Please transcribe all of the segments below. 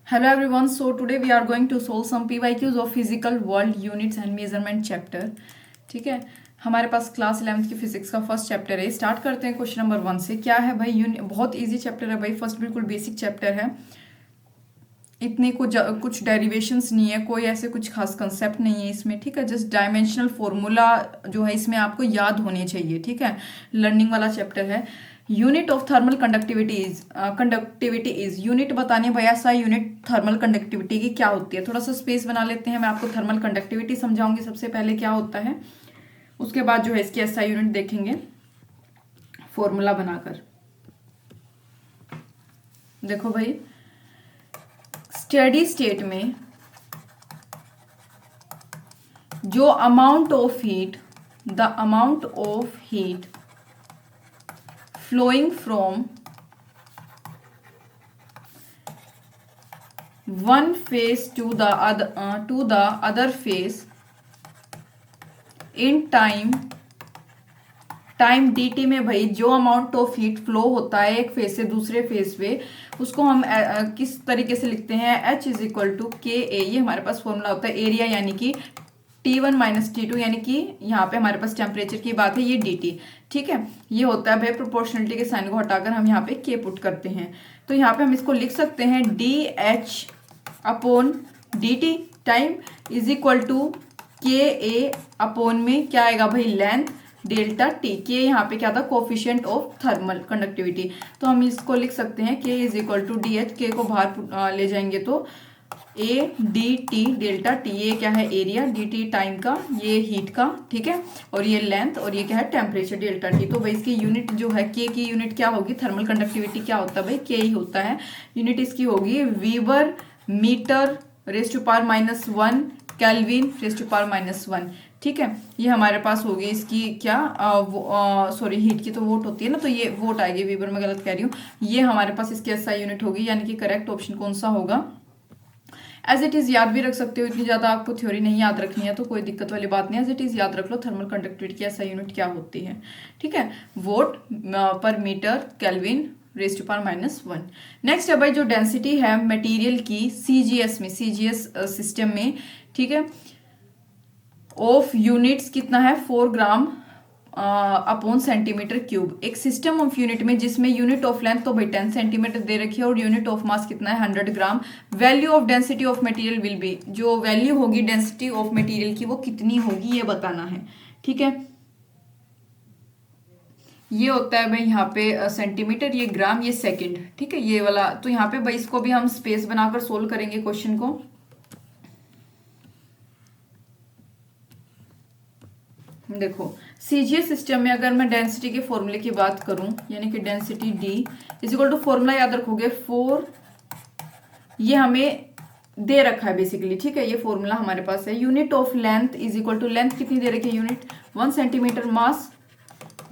Hello everyone, so today we are going to solve some PYQs of physical world units and measurement chapter. ठीक है, हमारे पास class 11th की physics का first chapter है. Start करते हैं क्वेश्चन नंबर 1 से. क्या है भाई, बहुत इजी चैप्टर है भाई. फर्स्ट बिल्कुल बेसिक चैप्टर है. इतने कुछ डेरिवेशंस नहीं है, कोई ऐसे कुछ खास कंसेप्ट नहीं है इसमें. ठीक है, जस्ट डायमेंशनल फॉर्मूला जो है इसमें आपको याद होने चाहिए. ठीक है, लर्निंग वाला चैप्टर है. Unit of thermal conductivity is unit बताने भाई ऐसा यूनिट थर्मल कंडक्टिविटी की क्या होती है. थोड़ा सा स्पेस बना लेते हैं. मैं आपको थर्मल कंडक्टिविटी समझाऊंगी सबसे पहले क्या होता है, उसके बाद जो है इसकी ऐसा यूनिट देखेंगे फॉर्मूला बनाकर. देखो भाई, स्टेडी स्टेट में जो amount of heat flowing from one phase to the other phase in time dt में भाई जो अमाउंट ऑफ हीट फ्लो होता है एक फेज से दूसरे फेज पे, उसको हम किस तरीके से लिखते हैं. H is equal to K ए. ये हमारे पास फॉर्मूला होता है एरिया यानी कि T1 माइनस T2, यानी कि यहाँ पे हमारे पास टेम्परेचर की बात है, ये dt. ठीक है, ये होता है भाई प्रोपोर्शनलिटी के साइन को हटाकर हम यहाँ पे k पुट करते हैं. तो यहाँ पे हम इसको लिख सकते हैं dH upon dt time is equal to K A upon में क्या आएगा भाई लेंथ डेल्टा टी. के यहाँ पे क्या था, कोफिशिएंट ऑफ थर्मल कंडक्टिविटी. तो हम इसको लिख सकते हैं K is equal to D H. K को बाहर ले जाएंगे तो A D T delta T. ये क्या है एरिया, डी टी टाइम का, ये हीट का. ठीक है, और ये लेंथ, और ये क्या है टेम्परेचर डेल्टा टी. तो भाई इसकी यूनिट जो है के की यूनिट क्या होगी, थर्मल कंडक्टिविटी क्या होता है भाई के ही होता है. यूनिट इसकी होगी weber metre raise to power -1 kelvin raise to power -1. ठीक है, ये हमारे पास होगी इसकी क्या सॉरी हीट की तो वोट होती है ना, तो ये वोट आएगी, वीबर में गलत कह रही हूँ. ये हमारे पास इसकी एसआई यूनिट होगी, यानी कि करेक्ट ऑप्शन कौन सा होगा. एज इट इज याद भी रख सकते हो, इतनी ज्यादा आपको थ्योरी नहीं याद रखनी है तो कोई दिक्कत वाली बात नहीं. एज इट इज याद रख लो थर्मल कंडक्टिविटी की एसआई यूनिट क्या होती है. ठीक है, watt per metre kelvin raise to power -1. Next है भाई जो डेंसिटी है मटेरियल की सीजीएस सिस्टम में. ठीक है, ऑफ यूनिट्स कितना है 4 ग्राम अपॉन सेंटीमीटर क्यूब. एक सिस्टम ऑफ यूनिट में जिसमें यूनिट ऑफ लेंथ तो भाई 10 सेंटीमीटर दे रखी है और यूनिट ऑफ मास कितना है 100 ग्राम. Value of density of material will be, जो वैल्यू होगी डेंसिटी ऑफ मटेरियल की वो कितनी होगी ये बताना है. ठीक है, ये होता है भाई यहाँ पे सेंटीमीटर, ये ग्राम, ये सेकंड. ठीक है, ये वाला. तो यहाँ पे भाई इसको भी हम स्पेस बनाकर सोल्व करेंगे क्वेश्चन को. देखो सीजीएस सिस्टम में अगर मैं डेंसिटी के फॉर्मूले की बात करूं, यानी कि density D is equal to formula याद रखोगे 4, ये हमें दे रखा है बेसिकली. ठीक है, ये फॉर्मूला हमारे पास है. Unit of length is equal to, length कितनी दे रखी है unit 1 centimetre, mass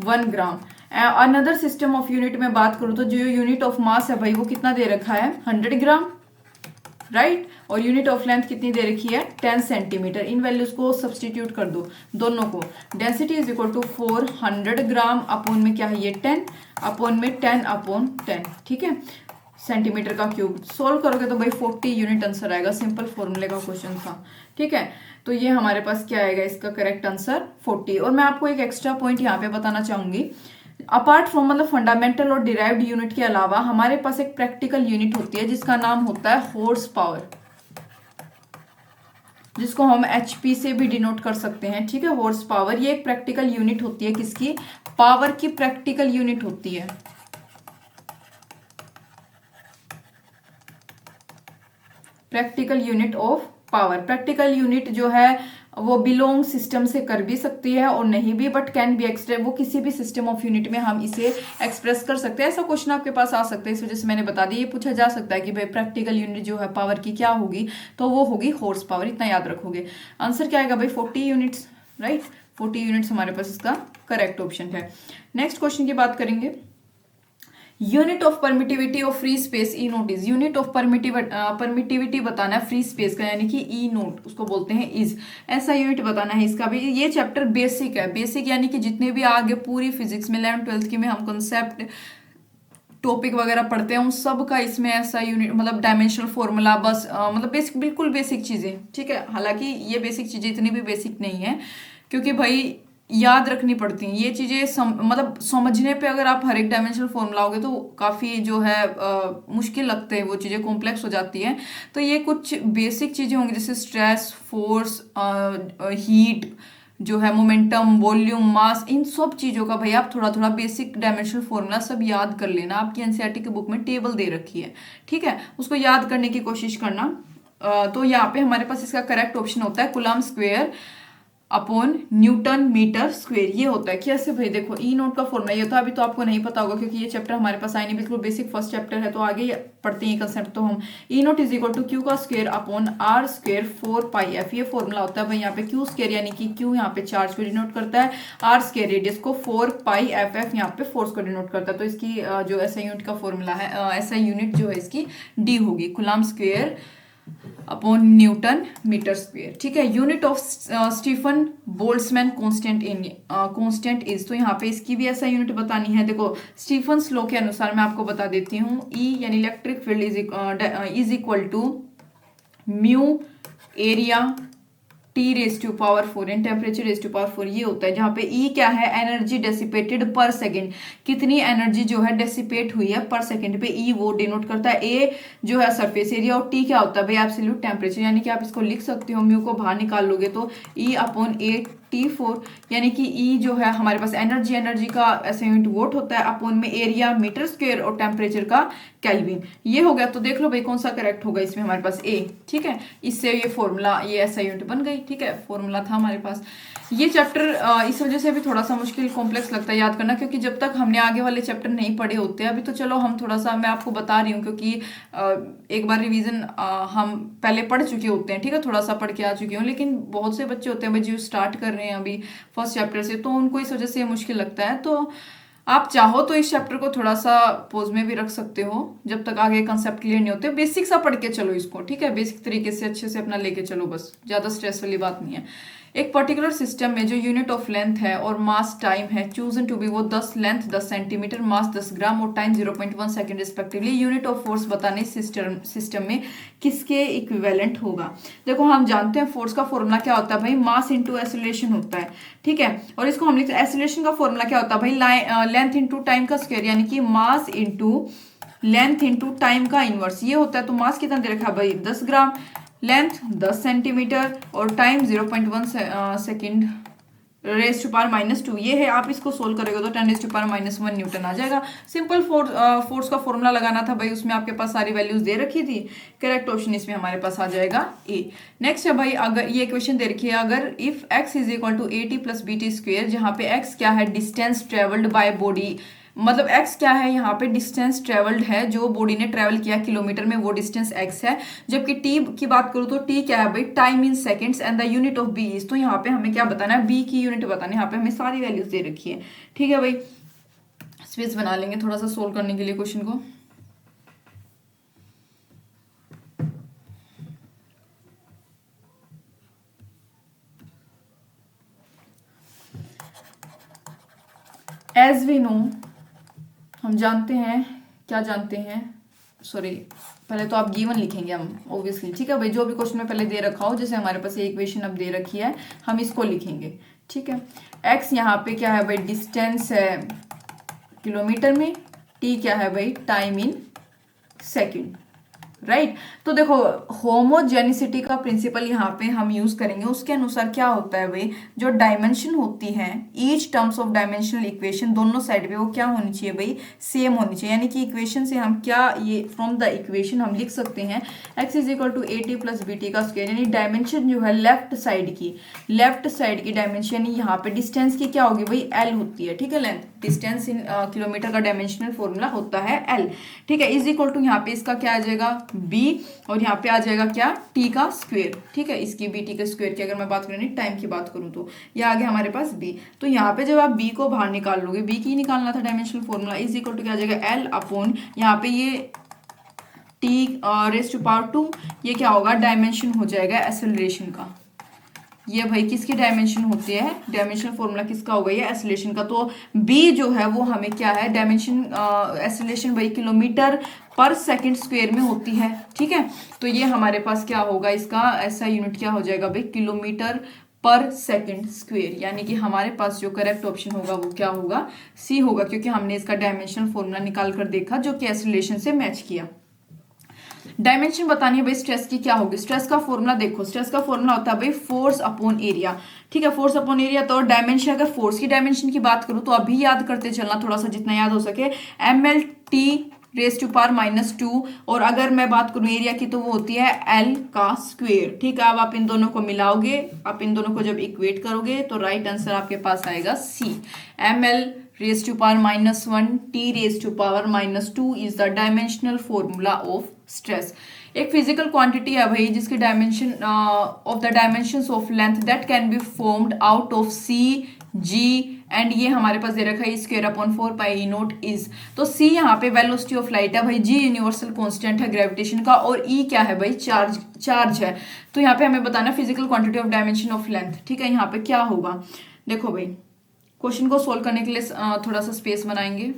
1 gram. Another system of unit में बात करूं तो जो यूनिट ऑफ मास है भाई वो कितना दे रखा है 100 ग्राम, राइट. और यूनिट ऑफ लेंथ कितनी दे रखी है 10 सेंटीमीटर. इन वैल्यूज को सब्सटीट्यूट कर दो दोनों को. Density is equal to 400 gram upon में क्या है ये 10 अपॉन में 10 अपॉन 10. ठीक है, सेंटीमीटर का क्यूब. सोल्व करोगे तो भाई 40 यूनिट आंसर आएगा. सिंपल फॉर्मूले का क्वेश्चन था. ठीक है, तो ये हमारे पास क्या आएगा इसका करेक्ट आंसर 40. और मैं आपको एक एक्स्ट्रा पॉइंट यहाँ पे बताना चाहूंगी. अपार्ट फ्रॉम मतलब फंडामेंटल और डिराइव्ड यूनिट के अलावा हमारे पास एक प्रैक्टिकल यूनिट होती है जिसका नाम होता है हॉर्स पावर, जिसको हम एचपी से भी डिनोट कर सकते हैं. ठीक है, हॉर्स पावर ये एक प्रैक्टिकल यूनिट होती है. किसकी, पावर की प्रैक्टिकल यूनिट होती है. Practical unit of power. Practical unit जो है वो बिलोंग सिस्टम से कर भी सकती है और नहीं भी, बट कैन बी एक्सप्रेस, वो किसी भी सिस्टम ऑफ यूनिट में हम इसे एक्सप्रेस कर सकते हैं. ऐसा क्वेश्चन आपके पास आ सकता है, इस वजह से मैंने बता दिया. ये पूछा जा सकता है कि भाई प्रैक्टिकल यूनिट जो है पावर की क्या होगी, तो वो होगी हॉर्स पावर. इतना याद रखोगे. आंसर क्या आएगा भाई 40 यूनिट्स, राइट. 40 यूनिट्स हमारे पास इसका करेक्ट ऑप्शन है. नेक्स्ट क्वेश्चन की बात करेंगे. Unit of permittivity of free space E naught is. Unit of permittivity बताना है फ्री स्पेस का, यानी कि ई नोट उसको बोलते हैं इज. ऐसा यूनिट बताना है इसका भी. ये चैप्टर बेसिक है. बेसिक यानी कि जितने भी आगे पूरी फिजिक्स में 11th 12th की में हम कॉन्सेप्ट टॉपिक वगैरह पढ़ते हैं उन सब का इसमें ऐसा यूनिट मतलब डायमेंशनल फॉर्मूला बस मतलब बेसिक बिल्कुल बेसिक चीज़ें, ठीक है। हालांकि ये बेसिक चीज़ें इतनी भी बेसिक नहीं है क्योंकि भाई याद रखनी पड़ती हैं ये चीज़ें मतलब समझने पे अगर आप हर एक डायमेंशनल फॉर्मूला होगे तो काफ़ी जो है मुश्किल लगते हैं, वो चीज़ें कॉम्प्लेक्स हो जाती हैं। तो ये कुछ बेसिक चीज़ें होंगी जैसे स्ट्रेस, फोर्स, हीट जो है, मोमेंटम, वॉल्यूम, मास, इन सब चीज़ों का भाई आप थोड़ा थोड़ा बेसिक डायमेंशनल फॉर्मूला सब याद कर लेना। आपकी एनसीईआरटी की बुक में टेबल दे रखी है, ठीक है, उसको याद करने की कोशिश करना। तो यहाँ पे हमारे पास इसका करेक्ट ऑप्शन होता है coulomb square upon newton metre square. ये होता है कैसे भाई, देखो ई नोट का फॉर्मूला ये तो अभी तो आपको नहीं पता होगा क्योंकि ये चैप्टर हमारे पास आए नहीं, बिल्कुल बेसिक फर्स्ट चैप्टर है तो आगे पढ़ते हैं कंसेप्ट। तो हम E naught is equal to Q का square upon R square 4πf, ये फॉर्मूला होता है भाई। यहाँ पे क्यू स्क्वायर यानी कि क्यू यहाँ पे चार्ज को डिनोट करता है, आर स्क्वायर रेडियस को, 4πff यहाँ पे फोर्स को डिनोट करता है। तो इसकी जो एसआई यूनिट का फॉर्मूला है, एसआई यूनिट जो है इसकी डी होगी, coulomb square upon newton metre square, ठीक है। Unit of Stefan Boltzmann constant is, तो यहाँ पे इसकी भी ऐसा यूनिट बतानी है। देखो स्टीफन लॉ के अनुसार मैं आपको बता देती हूँ, ई यानी electric field is equal to mu area T raise to power 4 and temperature raise to power 4, ये होता है। जहाँ पे ई क्या है, एनर्जी डेसिपेटेड पर सेकेंड, कितनी एनर्जी जो है डेसिपेट हुई है पर सेकेंड पे, ई वो डिनोट करता है। ए जो है सरफेस एरिया और टी क्या होता है भाई, एब्सोल्यूट टेम्परेचर, यानी कि आप इसको लिख सकते हो म्यू को बाहर निकाल लोगे तो ई अपॉन ए T4, यानी कि ई जो है हमारे पास एनर्जी का ऐसे यूनिट वोट होता है, अपॉन में एरिया मीटर स्क्वायर और टेम्परेचर का केल्विन। ये हो गया, तो देख लो भाई कौन सा करेक्ट होगा इसमें, हमारे पास ए, ठीक है। इससे ये फॉर्मूला ये ऐसा यूनिट बन गई, ठीक है, फॉर्मूला था हमारे पास। ये चैप्टर इस वजह से भी थोड़ा सा मुश्किल कॉम्प्लेक्स लगता है याद करना, क्योंकि जब तक हमने आगे वाले चैप्टर नहीं पढ़े होते, अभी तो चलो हम थोड़ा सा मैं आपको बता रही हूँ क्योंकि एक बार रिवीजन हम पहले पढ़ चुके होते हैं, ठीक है, थोड़ा सा पढ़ के आ चुके हूँ, लेकिन बहुत से बच्चे होते हैं भाई जो स्टार्ट कर रहे हैं अभी फर्स्ट चैप्टर से, तो उनको इस वजह से मुश्किल लगता है। तो आप चाहो तो इस चैप्टर को थोड़ा सा पोज में भी रख सकते हो जब तक आगे कंसेप्ट क्लियर नहीं होते, बेसिक सा पढ़ के चलो इसको, ठीक है, बेसिक तरीके से अच्छे से अपना लेके चलो, बस ज्यादा स्ट्रेस वाली बात नहीं है। एक पर्टिकुलर सिस्टम में जो यूनिट ऑफ लेंथ है और मास टाइम है चूजन टू बी, वो 10 लेंथ 10 सेंटीमीटर, मास 10 ग्राम और time 0.1 second respectively, unit of force बताने सिस्टम में किसके इक्विवेलेंट होगा। देखो हम जानते हैं फोर्स का फॉर्मूला क्या होता है भाई, मास इंटू एक्सेलरेशन होता है, ठीक है, और इसको हम लिखते हैं एक्सेलरेशन का फॉर्मूला क्या होता है भाई, लेंथ इंटू टाइम का स्क्वायर, यानी कि mass into length into time का इनवर्स, ये होता है। तो मास कितना दे रखा है भाई 10 ग्राम, लेंथ 10 सेंटीमीटर और time 0.1 second raise to power -2, ये है। आप इसको सोल्व करेंगे तो 10 रेज टू पावर -1 न्यूटन आ जाएगा। सिंपल फोर्स का फॉर्मूला लगाना था भाई, उसमें आपके पास सारी वैल्यूज दे रखी थी, करेक्ट ऑप्शन इसमें हमारे पास आ जाएगा ए। नेक्स्ट है भाई, अगर ये क्वेश्चन दे रखी है, अगर if x is equal to AT + BT square, जहाँ पे x क्या है, डिस्टेंस ट्रेवल्ड बाय बॉडी, मतलब x क्या है यहाँ पे, डिस्टेंस ट्रेवल्ड है जो बॉडी ने ट्रेवल किया किलोमीटर में, वो डिस्टेंस x है। जबकि t की बात करूँ तो t क्या है भाई, time in seconds and the unit of b is, तो यहाँ पे हमें क्या बताना है, b की यूनिट बताना है। यहाँ पे हमें सारी वैल्यूज दे रखी है, ठीक है भाई। स्पेस बना लेंगे थोड़ा सा सोल्व करने के लिए क्वेश्चन को। एज वी नो, हम जानते हैं, क्या जानते हैं, सॉरी पहले तो आप गिवन लिखेंगे हम ऑब्वियसली, ठीक है भाई, जो भी क्वेश्चन में पहले दे रखा हो, जैसे हमारे पास ये इक्वेशन अब दे रखी है हम इसको लिखेंगे, ठीक है। x यहाँ पे क्या है भाई, डिस्टेंस है किलोमीटर में, t क्या है भाई, टाइम इन सेकंड, राइट। तो देखो होमोजेनिसिटी का प्रिंसिपल यहाँ पे हम यूज करेंगे, उसके अनुसार क्या होता है भाई, जो डायमेंशन होती है each terms of dimensional equation दोनों साइड पे वो क्या होनी चाहिए भाई, सेम होनी चाहिए। यानी कि इक्वेशन से हम क्या, ये फ्रॉम द इक्वेशन हम लिख सकते हैं x is equal to AT + BT का स्क्वायर, यानी डायमेंशन जो है लेफ्ट साइड की डायमेंशन, यानी यहाँ पे डिस्टेंस की क्या होगी भाई, L होती है, ठीक है, लेंथ डिस्टेंस इन किलोमीटर का डायमेंशनल फॉर्मूला होता है L, ठीक है, इज इक्वल टू यहाँ पे इसका क्या आ जाएगा b, और यहाँ पे आ जाएगा क्या, t का स्क्वायर, ठीक है, इसकी bt के स्क्वायर की अगर मैं बात करूँ टाइम की बात करूँ तो ये आ गया हमारे पास b। तो यहाँ पे जब आप b को बाहर निकाल लोगे, b की निकालना था dimensional formula, is equal to क्या आ जाएगा, L अपॉन यहाँ पे ये t रेज टू पावर 2, ये क्या होगा, डायमेंशन हो जाएगा एक्सेलरेशन का, ये भाई किसकी डायमेंशन होती है, डायमेंशन फॉर्मूला किसका होगा, ये एक्सेलरेशन का। तो बी जो है वो हमें क्या है, डायमेंशन एक्सेलरेशन भाई किलोमीटर पर सेकंड स्क्वायर में होती है, ठीक है। तो ये हमारे पास क्या होगा, इसका ऐसा यूनिट क्या हो जाएगा भाई, किलोमीटर पर सेकंड स्क्वायर, यानी कि हमारे पास जो करेक्ट ऑप्शन होगा वो क्या होगा, सी होगा, क्योंकि हमने इसका डायमेंशनल फॉर्मूला निकाल कर देखा जो कि एक्सेलरेशन से मैच किया। डायमेंशन बतानी है भाई स्ट्रेस की क्या होगी। स्ट्रेस का फॉर्मूला देखो, स्ट्रेस का फॉर्मूला होता है भाई फोर्स अपॉन एरिया, ठीक है, फोर्स अपॉन एरिया। तो डायमेंशन, अगर फोर्स की डायमेंशन की बात करूं तो अभी याद करते चलना थोड़ा सा जितना याद हो सके, MLT रेस टू पावर -2, और अगर मैं बात करूं एरिया की तो वो होती है L का स्क्वेयर, ठीक है। अब आप इन दोनों को मिलाओगे, आप इन दोनों को जब इक्वेट करोगे तो राइट आंसर आपके पास आएगा C, ML raised to power -1 T raised to power -2 is the dimensional formula of stress। एक फिजिकल क्वांटिटी है भाई जिसकी dimension of the dimensions of length that can be formed out of C G and ये हमारे पास दे रखा है square upon 4πE0 is. तो C यहाँ पे वेलोसिटी ऑफ लाइट है भाई, G यूनिवर्सल कांस्टेंट है ग्रेविटेशन का, और E क्या है भाई, चार्ज है। तो यहाँ पे हमें बताना physical quantity of dimension of length, ठीक है। यहाँ पे क्या होगा, देखो भाई क्वेश्चन को सोल्व करने के लिए थोड़ा सा स्पेस बनाएंगे।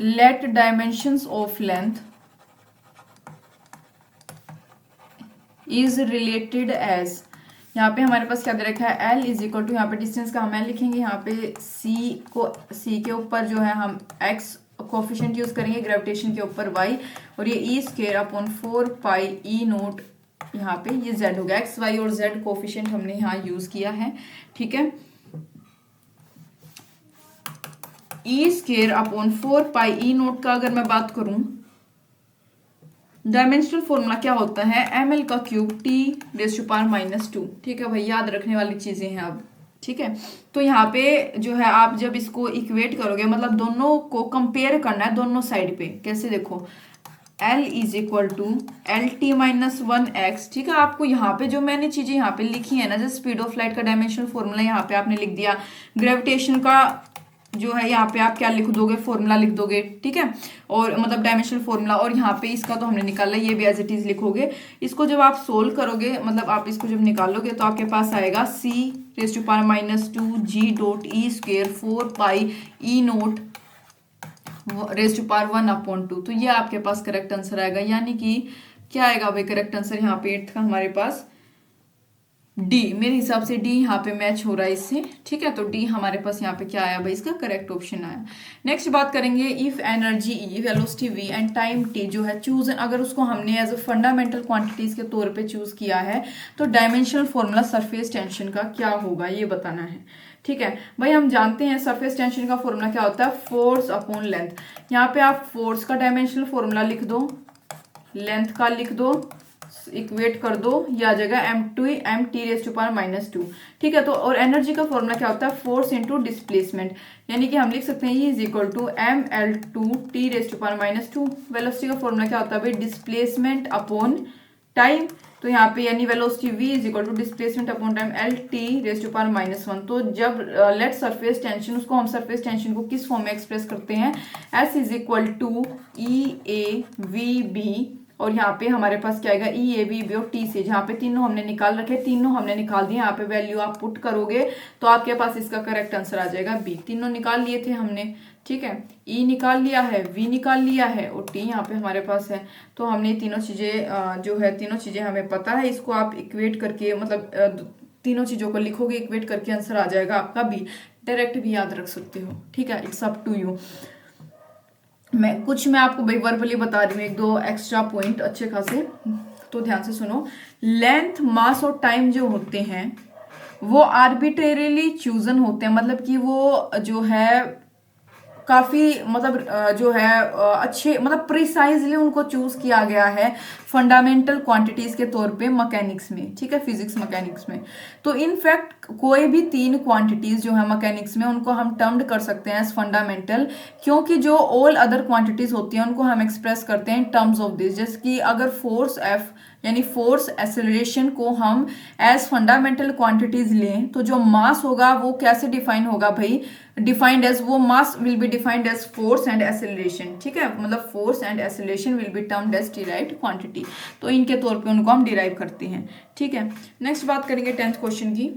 Let dimensions of length is related as, यहाँ पे हमारे पास क्या दे रखा है, L इज इक्वल टू, यहाँ पे डिस्टेंस का हम L लिखेंगे, यहाँ पे C के ऊपर जो है हम X कोफिशिएंट यूज करेंगे, ग्रेविटेशन के ऊपर Y, और ये E स्क्वायर अपॉन 4πE0, यहाँ पे ये Z हो गया, X Y और Z कोफिशिएंट हमने यहाँ यूज किया है, ठीक है। E स्क्वायर अपॉन 4πE0 का अगर मैं बात करूं, डायमेंशनल फॉर्मूला क्या होता है, ML का cube T raise to power -2, ठीक है भाई, याद रखने वाली चीजें हैं अब, ठीक है। तो यहाँ पे जो है आप जब इसको इक्वेट करोगे, मतलब दोनों को कंपेयर करना है दोनों साइड पे, कैसे देखो, L is equal to LT -1x, ठीक है। आपको यहाँ पे जो मैंने चीजें यहाँ पे लिखी है ना, जैसे स्पीड ऑफ लाइट का डायमेंशनल फॉर्मूला यहाँ पे आपने लिख दिया, ग्रेविटेशन का जो है यहाँ पे आप क्या लिख दोगे, फॉर्मूला लिख दोगे, ठीक है, और मतलब डायमेंशनल फॉर्मूला, और यहाँ पे इसका तो हमने निकाला, ये भी एज इट इज लिखोगे। इसको जब आप सोल्व करोगे, मतलब आप इसको जब निकालोगे तो आपके पास आएगा C raise to power -2 G dot E square 4πE0 raise to power 1/2। तो ये आपके पास करेक्ट आंसर आएगा, यानी कि क्या आएगा भाई करेक्ट आंसर यहाँ पे 8th का हमारे पास D, मेरे हिसाब से D यहाँ पे मैच हो रहा है इससे, ठीक है। तो D हमारे पास यहाँ पे क्या आया भाई, इसका करेक्ट ऑप्शन आया। नेक्स्ट बात करेंगे, if energy E, velocity V and time T जो है चूज, अगर उसको हमने एज अ फंडामेंटल क्वांटिटीज के तौर पे चूज किया है तो डायमेंशनल फॉर्मूला सरफेस टेंशन का क्या होगा ये बताना है, ठीक है भाई। हम जानते हैं सरफेस टेंशन का फॉर्मूला क्या होता है, फोर्स अपॉन लेंथ। यहाँ पे आप फोर्स का डायमेंशनल फॉर्मूला लिख दो, लेंथ का लिख दो, इक्वेट कर दो, ये आ जाएगा MT रेज़ टू पावर -2, ठीक है। तो और एनर्जी का फॉर्मूला क्या होता है, फोर्स इनटू डिस्प्लेसमेंट, यानी कि हम लिख सकते हैं ये is equal to ML2T raise to power -2। Velocity का फॉर्मूला क्या होता है भाई, डिस्प्लेसमेंट अपॉन टाइम। तो यहाँ पे यानी velocity V is equal to displacement upon time LT raise to power -1। तो जब लेट सरफेस टेंशन, उसको हम सरफेस टेंशन को किस फॉर्म में एक्सप्रेस करते हैं, S is equal to EAVB, और यहाँ पे हमारे पास क्या आएगा, EAVB और T से, जहाँ पे तीनों हमने निकाल रखे, तीनों हमने निकाल दिए, यहाँ पे वैल्यू आप पुट करोगे तो आपके पास इसका करेक्ट आंसर आ जाएगा B। तीनों निकाल लिए थे हमने, ठीक है, E निकाल लिया है, V निकाल लिया है, और T यहाँ पे हमारे पास है। तो हमने तीनों चीजें जो है, तीनों चीजें हमें पता है, इसको आप इक्वेट करके, मतलब तीनों चीजों को लिखोगे इक्वेट करके, आंसर आ जाएगा आपका B। डायरेक्ट भी याद रख सकते हो, ठीक है, इट्स अप टू यू। मैं आपको भाई वर्बली बता रही हूँ, एक दो एक्स्ट्रा पॉइंट अच्छे खासे, तो ध्यान से सुनो। लेंथ, मास और टाइम जो होते हैं वो आर्बिट्रेरीली चूजन होते हैं, मतलब कि वो जो है काफ़ी मतलब जो है अच्छे मतलब प्रिसाइजली उनको चूज किया गया है फंडामेंटल क्वांटिटीज के तौर पे मैकेनिक्स में, ठीक है, फिजिक्स मैकेनिक्स में। तो इनफैक्ट कोई भी 3 क्वांटिटीज जो है मैकेनिक्स में उनको हम टर्म्ड कर सकते हैं एज फंडामेंटल, क्योंकि जो ऑल अदर क्वांटिटीज होती हैं उनको हम एक्सप्रेस करते हैं इन टर्म्स ऑफ दिस। जैसे कि अगर फोर्स एफ यानी फोर्स एक्सेलरेशन को हम एज फंडामेंटल क्वांटिटीज लें तो जो मास होगा वो कैसे डिफाइन होगा भाई, डिफाइंड एज, वो mass will be defined as force and acceleration, ठीक है, मतलब force and acceleration will be termed as derived quantity. तो इनके तौर पे उनको हम डिराइव करते हैं, ठीक है। नेक्स्ट बात करेंगे 10th क्वेश्चन की।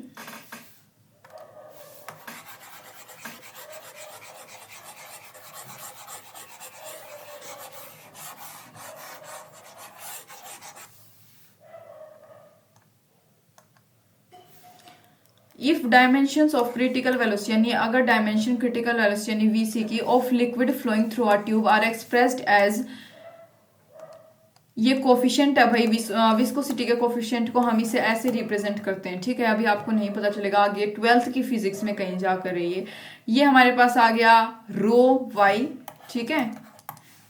If dimensions of critical velocity, यानी अगर डायमेंशन क्रिटिकल वेलोसिटी यानी वीसी की of liquid flowing through a tube are expressed as, ये कोफिशिएंट है भाई, विस्कोसिटी के कोफिशिएंट को हम इसे ऐसे रिप्रेजेंट करते हैं, ठीक है। अभी आपको नहीं पता चलेगा, आगे 12th की फिजिक्स में कहीं जाकर रहिए। ये हमारे पास आ गया रो वाई, ठीक है,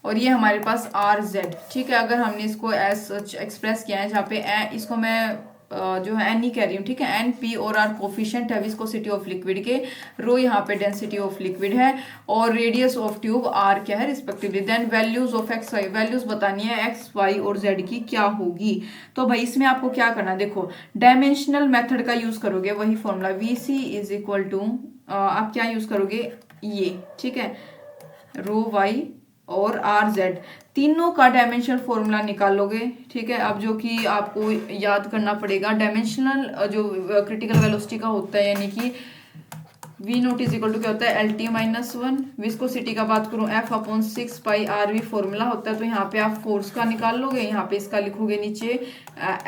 और ये हमारे पास आर जेड, ठीक है। अगर हमने इसको एज एक्सप्रेस किया है, जहाँ पे इसको मैं जो है एन ही कह रही हूँ, ठीक है, एन पी और आर कोफिशिएंट है विस्कोसिटी ऑफ लिक्विड के, रो यहाँ पे डेंसिटी ऑफ लिक्विड है, और रेडियस ऑफ ट्यूब आर क्या है respectively. Then values of X Y, values बतानी है एक्स वाई और जेड की क्या होगी। तो भाई इसमें आपको क्या करना, देखो डायमेंशनल मेथड का यूज करोगे, वही formula V C is equal to, आप क्या यूज करोगे, ये, ठीक है, रो वाई और आर जेड, तीनों का डायमेंशनल फॉर्मूला निकालोगे, ठीक है। अब जो कि आपको याद करना पड़ेगा, डायमेंशनल जो क्रिटिकल वेलोसिटी का होता है, यानी कि V naught is equal to क्या होता है, L T minus one. Viscosity का बात करूं, F upon 6 pi R V formula होता है। तो यहाँ पे आप फोर्स का निकाल लोगे, यहाँ पे इसका लिखोगे नीचे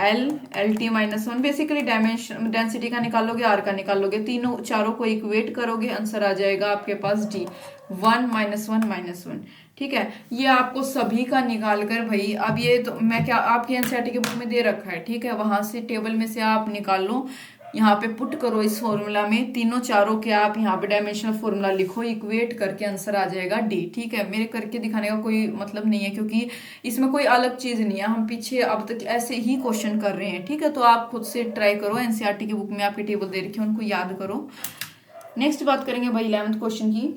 L T minus one, basically dimension density का निकालोगे, आर का निकालोगे, तीनों चारों को इक्वेट करोगे, आंसर आ जाएगा आपके पास डी, 1 -1 -1, ठीक है। ये आपको सभी का निकाल कर भाई, अब ये तो मैं क्या आपके एनसीईआरटी के बुक में दे रखा है, ठीक है, वहां से टेबल में से आप निकाल लो, यहाँ पे पुट करो इस फॉर्मूला में, तीनों चारों के आप यहाँ पे डायमेंशनल फॉर्मूला लिखो, इक्वेट करके आंसर आ जाएगा डी, ठीक है। मेरे करके दिखाने का कोई मतलब नहीं है, क्योंकि इसमें कोई अलग चीज नहीं है, हम पीछे अब तक ऐसे ही क्वेश्चन कर रहे हैं, ठीक है। तो आप खुद से ट्राई करो, एनसीईआरटी की बुक में आपके टेबल दे रखे हैं, उनको याद करो। नेक्स्ट बात करेंगे भाई 11th क्वेश्चन की।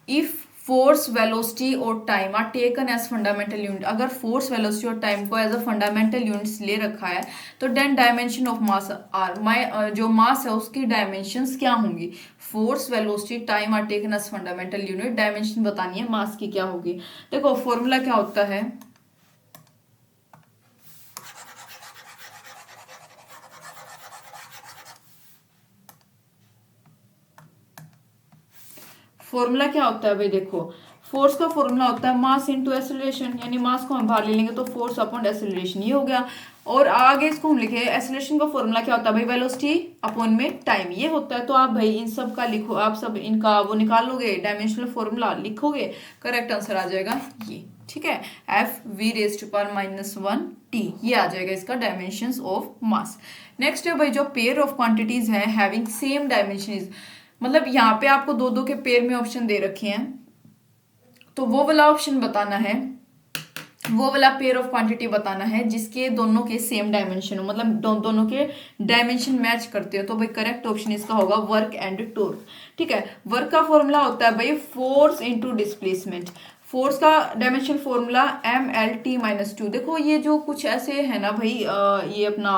इफ फोर्स वेलोसिटी और time are taken as fundamental unit, अगर फोर्स वेलोसिटी और टाइम को एज अ फंडामेंटल यूनिट्स ले रखा है, तो then dimension of mass are, जो मास है उसकी डायमेंशंस क्या होंगी। Force velocity time are taken as fundamental unit, dimension बतानी है मास की क्या होगी। देखो फॉर्मूला क्या होता है, फॉर्मूला क्या होता है भाई, देखो फोर्स का फॉर्मूला होता है मास इनटू एक्सेलरेशन, यानी मास को हम बाहर ले लेंगे तो फोर्स अपॉन एक्सेलरेशन, ये हो गया। और आगे इसको हम लिखे, एक्सेलरेशन का फॉर्मूला क्या होता है भाई, वेलोसिटी अपॉन में टाइम, ये होता है। तो आप भाई इन सब का लिखो, आप सब इनका वो निकाल लोगे, डायमेंशनल फॉर्मूला लिखोगे, करेक्ट आंसर आ जाएगा ये, ठीक है, F V raise to power -1 T, ये आ जाएगा इसका डायमेंशंस ऑफ मास। नेक्स्ट है भाई जो पेयर ऑफ क्वांटिटीज है हैविंग सेम डायमेंशन, मतलब यहाँ पे आपको दो दो के पेयर में ऑप्शन दे रखे हैं, तो वो वाला ऑप्शन बताना है, वो वाला पेयर ऑफ क्वांटिटी बताना है जिसके दोनों के सेम डायमेंशन हो, मतलब दोनों के डायमेंशन मैच करते हो। तो भाई करेक्ट ऑप्शन इसका होगा वर्क एंड टॉर्क, ठीक है। वर्क का फॉर्मूला होता है भाई फोर्स इनटू डिस्प्लेसमेंट, फोर्स का डायमेंशन फॉर्मूला MLT-2। देखो ये जो कुछ ऐसे है ना भाई, ये अपना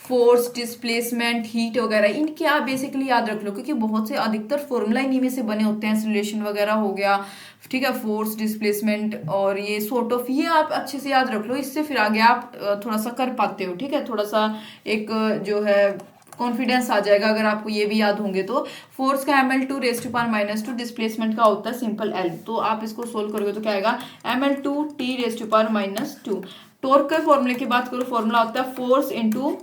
फोर्स डिस्प्लेसमेंट हीट वगैरह, इनके आप बेसिकली याद रख लो, क्योंकि बहुत से अधिकतर फॉर्मूला इन्हीं में से बने होते हैं, एक्सेलरेशन वगैरह हो गया, ठीक है, फोर्स डिस्प्लेसमेंट और ये सॉर्ट ऑफ, ये आप अच्छे से याद रख लो, इससे फिर आगे आप थोड़ा सा कर पाते हो, ठीक है, थोड़ा सा एक जो है कॉन्फिडेंस आ जाएगा अगर आपको ये भी याद होंगे तो। फोर्स का ML2 rays to power -2, displacement का होता है सिंपल L, तो आप इसको सोल्व करोगे तो क्या आएगा ML2 T raise to power -2। Torque के फॉर्मूले की बात करो, फॉर्मूला होता है फोर्स इंटू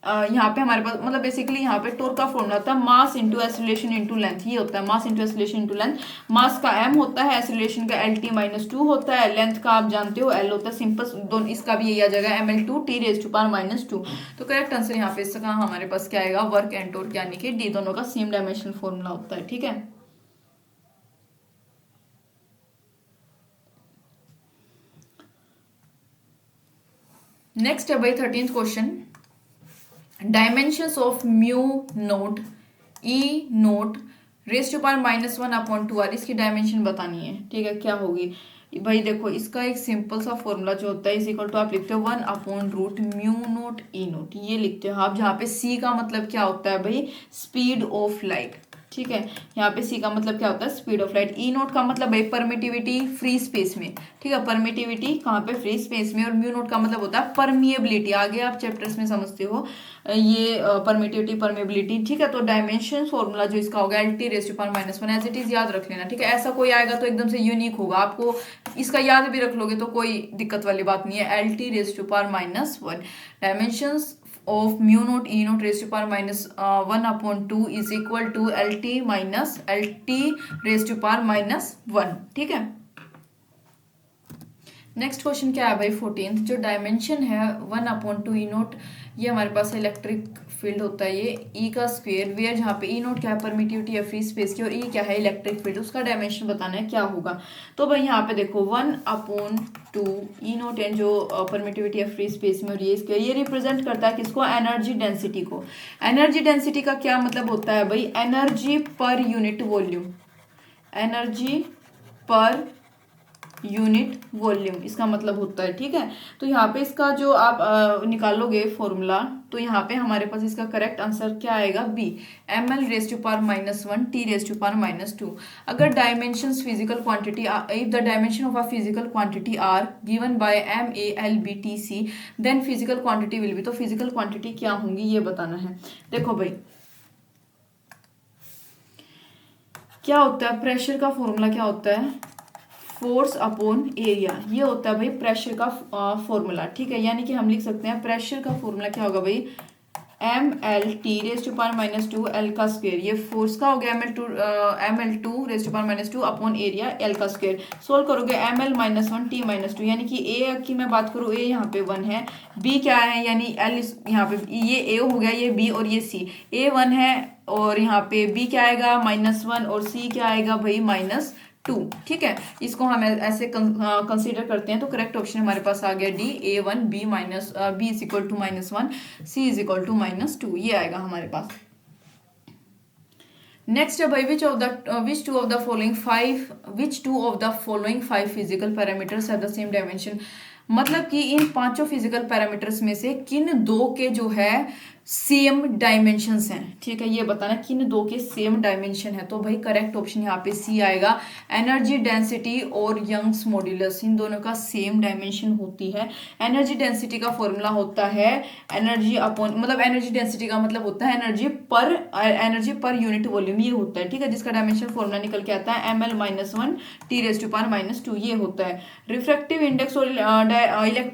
यहाँ पे हमारे पास मतलब बेसिकली यहाँ पे टॉर्क का फॉर्मूला होता है mass into acceleration into length, ये होता है mass into acceleration into length. Mass का m होता है, एक्सीलरेशन का LT-2 होता है, लेंथ का आप जानते हो L होता है, सिंपल दोनों, इसका भी यही आ जाएगा ml2t⁻²। तो करेक्ट आंसर यहाँ पे इसका हमारे पास क्या आएगा, वर्क एंड टॉर्क यानी कि डी दोनों का सेम डायमेंशनल फॉर्मूला होता है। ठीक है, नेक्स्ट है भाई 13th question, dimensions of mu naught E note (1/2r), इसकी डायमेंशन बतानी है। ठीक है, क्या होगी भाई, देखो इसका एक सिंपल सा फॉर्मूला जो होता है इज इक्वल टू, आप लिखते हो 1/√μ0 ई नोट, ये लिखते हो आप, जहाँ पे c का मतलब क्या होता है भाई, स्पीड ऑफ लाइट। ठीक है, यहाँ पे c का मतलब क्या होता है, speed of light. E note का मतलब भाई परमिटिविटी फ्री स्पेस में। ठीक है, परमिटिविटी कहाँ पे, फ्री स्पेस में। और म्यू नोट का मतलब होता है परमिएबिलिटी, आगे आप चैप्टर्स में समझते हो ये परमिटिविटी परमेबिलिटी। ठीक है, तो डायमेंशन फॉर्मूला जो इसका होगा LT⁻⁻1 एज इट इज याद रख लेना। ठीक है, ऐसा कोई आएगा तो एकदम से यूनिक होगा, आपको इसका याद भी रख लोगे तो कोई दिक्कत वाली बात नहीं है। LT⁻⁻1 dimensions of mu naught e naught raised to power minus 1/2 is equal to LT raised to power minus 1। ठीक है, नेक्स्ट क्वेश्चन क्या है भाई 14th, जो डायमेंशन है 1/2 ई नोट, ये हमारे पास इलेक्ट्रिक फील्ड होता है, ये ई का स्क्वायर, वेयर जहाँ पे ई नोट क्या है, परमिटिविटी है फ्री स्पेस की, और ई क्या है, इलेक्ट्रिक फील्ड, उसका डायमेंशन बताना है क्या होगा। तो भाई यहाँ पे देखो 1/2 ई नोट एंड जो परमिटिविटी है फ्री स्पेस में, और ये स्क्वायर, ये रिप्रेजेंट करता है किसको, एनर्जी डेंसिटी को। एनर्जी डेंसिटी का क्या मतलब होता है भाई, energy per unit volume, energy per unit volume इसका मतलब होता है। ठीक है, तो यहाँ पे इसका जो आप निकालोगे फॉर्मूला, तो यहाँ पे हमारे पास इसका करेक्ट आंसर क्या आएगा, बी, ml⁻⁻1 t⁻²। अगर dimensions physical quantity, if the dimension of a physical quantity are given by MALBTC then physical quantity will be, तो फिजिकल क्वांटिटी क्या होंगी ये बताना है। देखो भाई क्या होता है, प्रेशर का फॉर्मूला क्या होता है, फोर्स अपॉन एरिया, ये होता है भाई प्रेशर का फॉर्मूला। ठीक है, यानी कि हम लिख सकते हैं प्रेशर का फॉर्मूला क्या होगा भाई, ml⁻2 L का स्क्वायर, ये फोर्स का हो गया ml2 अपॉन एरिया L का स्क्वायर। सोल्व करोगे ml-1 t-2, यानी कि a की मैं बात करूँ, a यहाँ पे 1 है, b क्या है, यानी L यहाँ पे ये a हो गया, ये b और ये c, a 1 है और यहाँ पे b क्या आएगा -1 और c क्या आएगा भाई -2। ठीक है, इसको हम ऐसे कंसीडर करते हैं, तो करेक्ट ऑप्शन हमारे पास आ गया D, A1 b is equal to -1, c is equal to -2, ये आएगा हमारे पास। नेक्स्ट है भाई which two of the following 5 physical parameters have the same dimension, मतलब कि इन पांचों फिजिकल पैरामीटर्स में से किन दो के जो है सेम डायमेंशंस हैं। ठीक है, ये बताना किन दो के सेम डायमेंशन है, तो भाई करेक्ट ऑप्शन यहाँ पे सी आएगा, एनर्जी डेंसिटी और यंग्स मॉड्यूलस, इन दोनों का सेम डायमेंशन होती है। एनर्जी डेंसिटी का फॉर्मूला होता है एनर्जी अपॉन, मतलब एनर्जी डेंसिटी का मतलब होता है एनर्जी पर यूनिट वॉल्यूम, ये होता है। ठीक है, जिसका डायमेंशन फॉर्मूला निकल के आता है ml-1 t⁻², ये होता है। रिफ्रैक्टिव इंडेक्स और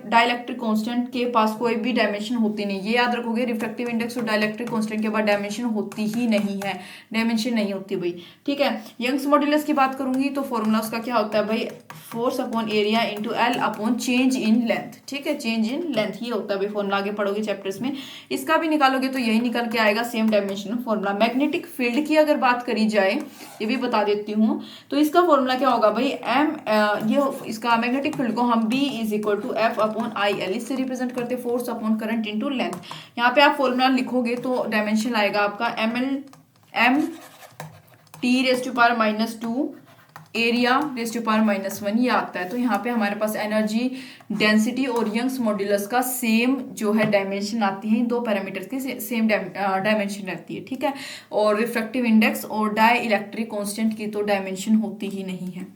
डाइलेक्ट्रिक कांस्टेंट के पास कोई भी डायमेंशन होती नहीं, ये याद रखोगे, रिफ्रैक्टिव इंडेक्स और डाइलेक्ट्रिक कांस्टेंट के बाद डायमेंशन होती ही नहीं है, डायमेंशन नहीं होती भाई। ठीक है, यंग्स मॉड्यूलस की बात करूंगी तो फॉर्मूला उसका क्या होता है भाई, force upon area into L upon change in length. ठीक है, चेंज इन लेंथ, ये होता है भाई फॉर्मूला, आगे पढ़ोगे चैप्टर्स में, इसका भी निकालोगे तो यही निकल के आएगा same dimension formula. Magnetic field की अगर बात करी जाए, ये भी बता देती हूँ, तो इसका फॉर्मूला क्या होगा भाई, ये इसका मैग्नेटिक फील्ड को हम B is equal to F upon IL इससे रिप्रेजेंट करते force upon current into length. यहाँ पे आप फॉर्मूला लिखोगे तो डायमेंशन आएगा आपका m(t⁻²) एरिया (1) ये आता है। तो यहाँ पे हमारे पास एनर्जी डेंसिटी और यंग्स मॉड्यूलस का सेम जो है डायमेंशन आती है, दो पैरामीटर्स की सेम डायमेंशन रहती है। ठीक है, और रिफ्रैक्टिव इंडेक्स और डाई इलेक्ट्रिक कांस्टेंट की तो डायमेंशन होती ही नहीं है।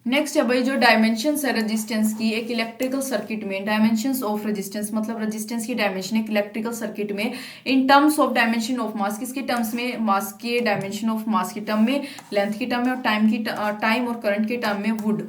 नेक्स्ट है भाई जो डायमेंशंस है रेजिस्टेंस की, एक इलेक्ट्रिकल सर्किट में डायमेंशंस ऑफ रेजिस्टेंस, मतलब रेजिस्टेंस की डायमेंशन एक इलेक्ट्रिकल सर्किट में in terms of dimension of मास, किसके टर्म्स में, मास के डायमेंशन ऑफ मास की टर्म में, लेंथ की टर्म में और टाइम और करंट के टर्म में वुड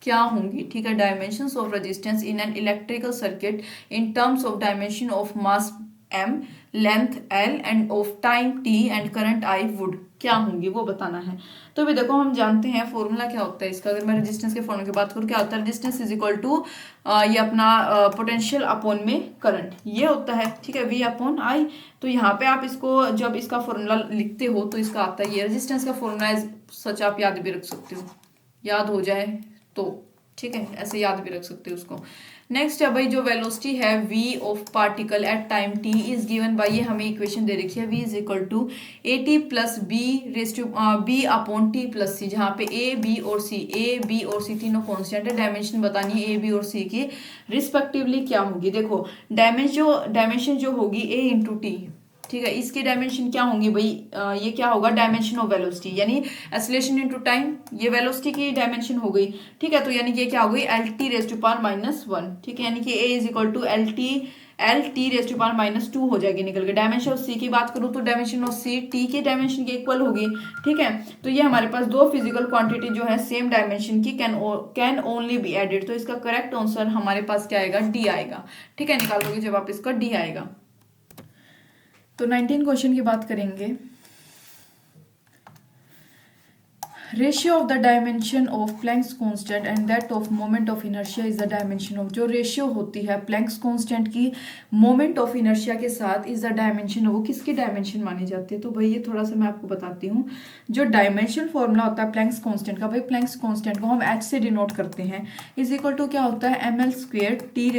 क्या होंगी। ठीक है, dimensions of resistance in an electrical circuit in terms of dimension of mass m, length l end of time t and current I would क्या होंगी वो बताना है। तो भी देखो हम जानते हैं फॉर्मूला क्या होता है इसका। अगर मैं रेजिस्टेंस के फॉर्मूले की बात करूँ क्या होता है, रेजिस्टेंस इज इक्वल टू ये अपना पोटेंशियल अपॉन में करंट ये होता है, ठीक है, V अपॉन I। तो यहाँ पे आप इसको जब इसका फॉर्मूला लिखते हो तो इसका आता है ये रेजिस्टेंस का फॉर्मूला, सच आप याद भी रख सकते हो, याद हो जाए तो, ठीक है, ऐसे याद भी रख सकते हो उसको। नेक्स्ट है भाई जो वेलोसिटी है v of particle at time t is given by, ये हमें इक्वेशन दे रखी है v is equal to at plus b raise to b upon t plus c, जहाँ पे a b और c तीनों कॉन्स्टेंट है। डायमेंशन बतानी है a b और c की रिस्पेक्टिवली क्या होगी। देखो डायमेंशन जो होगी a इंटू टी, ठीक है, इसकी डायमेंशन क्या होंगी भाई, ये क्या होगा, डायमेंशन ऑफ वेलोसिटी यानी एक्सीलरेशन इनटू टाइम, ये वेलोसिटी की डायमेंशन हो गई, ठीक है। तो यानी कि ये क्या हो गई L T raise to power minus one, ठीक है, यानी कि A is equal to L T raise to power minus two हो जाएगी निकल के। डायमेंशन ऑफ सी की बात करूँ तो डायमेंशन ऑफ सी टी के डायमेंशन के इक्वल होगी, ठीक है। तो ये हमारे पास दो फिजिकल क्वांटिटी जो है सेम डायमेंशन की कैन ओनली बी एडेड, तो इसका करेक्ट आंसर हमारे पास क्या आएगा, डी आएगा, ठीक है, निकाल लोगे जब आप इसका डी आएगा। तो 19 क्वेश्चन की बात करेंगे। Ratio of the dimension of Planck's constant and that of moment of inertia is the dimension of, जो रेशियो होती है प्लैंक्स कांस्टेंट की मोमेंट ऑफ इनर्शिया के साथ इज द डायमेंशन, वो किसकी डायमेंशन मानी जाती है। तो भाई ये थोड़ा सा मैं आपको बताती हूँ। जो डायमेंशन फॉर्मूला होता है प्लैंक्स कांस्टेंट का, भाई प्लैंक्स कांस्टेंट को हम एच से डिनोट करते हैं, इज इक्वल टू क्या होता है M L square T